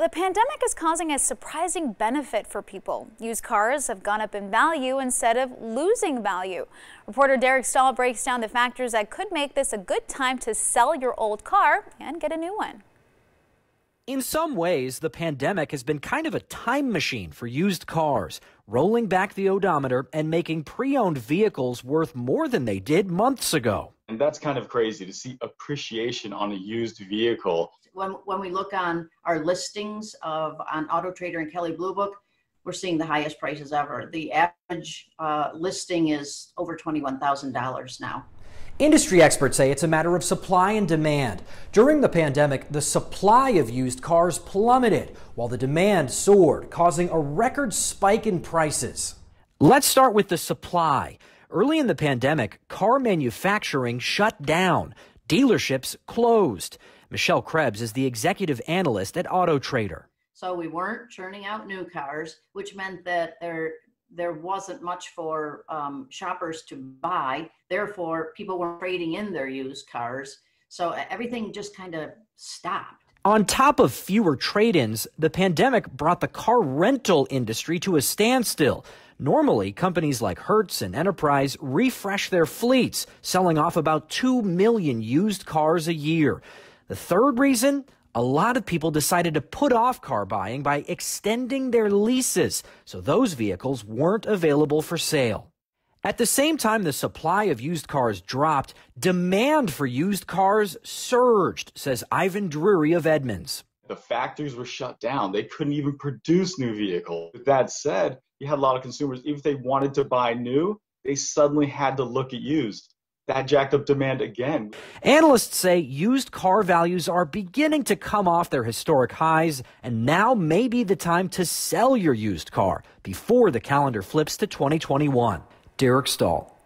the pandemic is causing a surprising benefit for people. Used cars have gone up in value instead of losing value. Reporter Derek Stahl breaks down the factors that could make this a good time to sell your old car and get a new one. In some ways, the pandemic has been kind of a time machine for used cars, rolling back the odometer and making pre-owned vehicles worth more than they did months ago. And that's kind of crazy to see appreciation on a used vehicle. When we look on our listings on Auto Trader and Kelley Blue Book, we're seeing the highest prices ever. The average listing is over $21,000 now. Industry experts say it's a matter of supply and demand. During the pandemic, the supply of used cars plummeted while the demand soared, causing a record spike in prices. Let's start with the supply. Early in the pandemic, car manufacturing shut down. Dealerships closed. Michelle Krebs is the executive analyst at Auto Trader. So we weren't churning out new cars, which meant that there wasn't much for shoppers to buy. Therefore, people were trading in their used cars. So everything just kind of stopped. On top of fewer trade-ins, the pandemic brought the car rental industry to a standstill. Normally, companies like Hertz and Enterprise refresh their fleets, selling off about 2 million used cars a year. The third reason? A lot of people decided to put off car buying by extending their leases, so those vehicles weren't available for sale. At the same time the supply of used cars dropped, demand for used cars surged, says Ivan Drury of Edmunds. The factories were shut down. They couldn't even produce new vehicles. With that said, you had a lot of consumers, even if they wanted to buy new, they suddenly had to look at used. That jacked up demand again. Analysts say used car values are beginning to come off their historic highs, and now may be the time to sell your used car before the calendar flips to 2021. Derek Stahl.